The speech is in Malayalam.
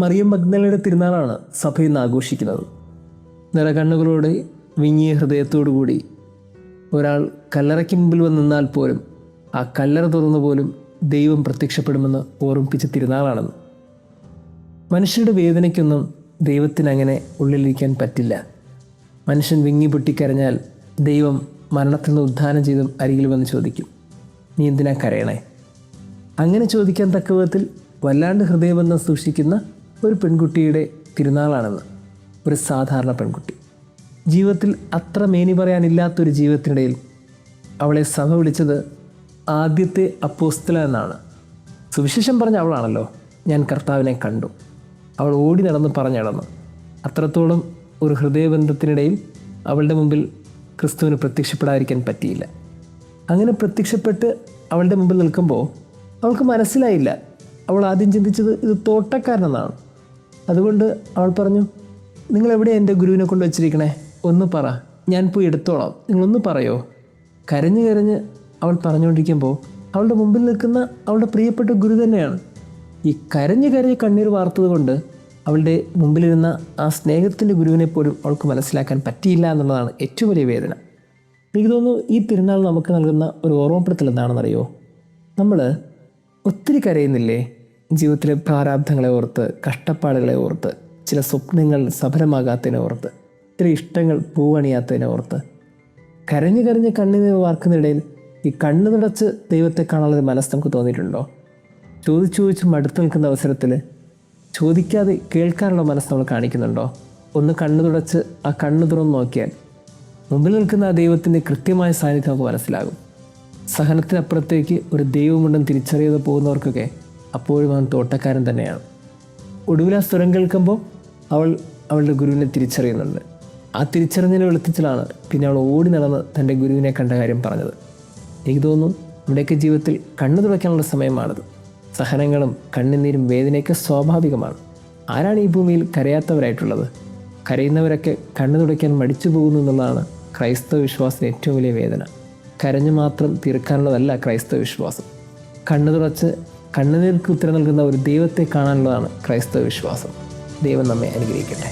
മറിയം മഗ്ദലയുടെ തിരുനാളാണ് സഭ ഇന്ന് ആഘോഷിക്കുന്നത്. നിറകണ്ണുകളോടെ വിങ്ങിയ ഹൃദയത്തോടുകൂടി ഒരാൾ കല്ലറയ്ക്ക് മുമ്പിൽ വന്ന് നിന്നാൽ പോലും ആ കല്ലറ തുറന്നു പോലും ദൈവം പ്രത്യക്ഷപ്പെടുമെന്ന് ഓർമ്മിപ്പിച്ച തിരുനാളാണെന്ന്. മനുഷ്യരുടെ വേദനയ്ക്കൊന്നും ദൈവത്തിനങ്ങനെ ഉള്ളിലിരിക്കാൻ പറ്റില്ല. മനുഷ്യൻ വിങ്ങി പൊട്ടിക്കരഞ്ഞാൽ ദൈവം മരണത്തിൽ നിന്ന് ഉദ്ധാനം ചെയ്തും അരികിൽ വന്ന് ചോദിക്കും, നീ എന്തിനാ കരയണേ? അങ്ങനെ ചോദിക്കാൻ തക്ക വിധത്തിൽ വല്ലാണ്ട് ഹൃദയബന്ധം സൂക്ഷിക്കുന്ന ഒരു പെൺകുട്ടിയുടെ തിരുനാളാണെന്ന്. ഒരു സാധാരണ പെൺകുട്ടി, ജീവിതത്തിൽ അത്ര മേനി പറയാനില്ലാത്തൊരു ജീവിതത്തിനിടയിൽ അവളെ സഭ വിളിച്ചത് ആദ്യത്തെ അപ്പോസ്തല എന്നാണ്. സുവിശേഷം പറഞ്ഞ അവളാണല്ലോ, ഞാൻ കർത്താവിനെ കണ്ടു. അവൾ ഓടി നടന്ന് പറഞ്ഞടന്നു. അത്രത്തോളം ഒരു ഹൃദയബന്ധത്തിനിടയിൽ അവളുടെ മുമ്പിൽ ക്രിസ്തുവിന് പ്രത്യക്ഷപ്പെടാതിരിക്കാൻ പറ്റിയില്ല. അങ്ങനെ പ്രത്യക്ഷപ്പെട്ട് അവളുടെ മുമ്പിൽ നിൽക്കുമ്പോൾ അവൾക്ക് മനസ്സിലായില്ല. അവൾ ആദ്യം ചിന്തിച്ചത് ഇത് തോട്ടക്കാരനെന്നാണ്. അതുകൊണ്ട് അവൾ പറഞ്ഞു, നിങ്ങളെവിടെ എൻ്റെ ഗുരുവിനെ കൊണ്ട് വച്ചിരിക്കണേ? ഒന്ന് പറ, ഞാൻ പോയി എടുത്തോളാം, നിങ്ങളൊന്ന് പറയോ? കരഞ്ഞ് കരഞ്ഞ് അവൾ പറഞ്ഞുകൊണ്ടിരിക്കുമ്പോൾ അവളുടെ മുമ്പിൽ നിൽക്കുന്ന അവളുടെ പ്രിയപ്പെട്ട ഗുരു തന്നെയാണ്. ഈ കരഞ്ഞ് കണ്ണീർ വാർത്തത് കൊണ്ട് അവളുടെ മുമ്പിലിരുന്ന ആ സ്നേഹത്തിൻ്റെ ഗുരുവിനെ പോലും അവൾക്ക് മനസ്സിലാക്കാൻ പറ്റിയില്ല എന്നുള്ളതാണ് ഏറ്റവും വലിയ വേദന. എനിക്ക് തോന്നുന്നു ഈ തിരുനാൾ നമുക്ക് നൽകുന്ന ഒരു ഓർമ്മപ്പെടുത്തൽ എന്താണെന്നറിയോ? നമ്മൾ ഒത്തിരി കരയുന്നില്ലേ ജീവിതത്തിലെ പ്രാരാബ്ധങ്ങളെ ഓർത്ത്, കഷ്ടപ്പാടുകളെ ഓർത്ത്, ചില സ്വപ്നങ്ങൾ സഫലമാകാത്തതിനെ ഓർത്ത്, ചില ഇഷ്ടങ്ങൾ പൂവണിയാത്തതിനെ ഓർത്ത്. കരഞ്ഞ് കണ്ണീർ വാർക്കുന്നിടയിൽ ഈ കണ്ണു തുടച്ച് ദൈവത്തെ കാണാനുള്ള മനസ്സ് നമുക്ക് തോന്നിയിട്ടുണ്ടോ? ചോദിച്ച് മടുത്തു നിൽക്കുന്ന അവസരത്തിൽ ചോദിക്കാതെ കേൾക്കാനുള്ള മനസ്സ് നമ്മൾ കാണിക്കുന്നുണ്ടോ? ഒന്ന് കണ്ണു തുടച്ച് ആ കണ്ണു തുറന്ന് നോക്കിയാൽ മുമ്പിൽ നിൽക്കുന്ന ആ ദൈവത്തിൻ്റെ കൃത്യമായ സാന്നിധ്യം നമുക്ക് മനസ്സിലാകും. സഹനത്തിനപ്പുറത്തേക്ക് ഒരു ദൈവമുണ്ടെന്ന് തിരിച്ചറിയാതെ പോകുന്നവർക്കൊക്കെ അപ്പോഴും അവൻ തോട്ടക്കാരൻ തന്നെയാണ്. ഒടുവിൽ ആ സ്വരം കേൾക്കുമ്പോൾ അവൾ അവളുടെ ഗുരുവിനെ തിരിച്ചറിയുന്നുണ്ട്. ആ തിരിച്ചറിഞ്ഞതിനെ വെളുത്തിച്ചിലാണ് പിന്നെ അവൾ ഓടി നടന്ന് തൻ്റെ ഗുരുവിനെ കണ്ട കാര്യം പറഞ്ഞത്. എനിക്ക് തോന്നുന്നു നമ്മുടെയൊക്കെ ജീവിതത്തിൽ കണ്ണു തുറയ്ക്കാനുള്ള സമയമാണത്. സഹനങ്ങളും കണ്ണുനീരും വേദനയൊക്കെ സ്വാഭാവികമാണ്. ആരാണ് ഈ ഭൂമിയിൽ കരയാത്തവരായിട്ടുള്ളത്? കരയുന്നവരൊക്കെ കണ്ണു തുടയ്ക്കാൻ മടിച്ചു പോകുന്നു എന്നുള്ളതാണ് ക്രൈസ്തവ വിശ്വാസത്തിന് ഏറ്റവും വലിയ വേദന. കരഞ്ഞു മാത്രം തീർക്കാനുള്ളതല്ല ക്രൈസ്തവ വിശ്വാസം. കണ്ണു തുറച്ച് കണ്ണുനീർക്ക് ഉത്തരം നൽകുന്ന ഒരു ദൈവത്തെ കാണാനുള്ളതാണ് ക്രൈസ്തവ വിശ്വാസം. ദൈവം നമ്മെ അനുഗ്രഹിക്കട്ടെ.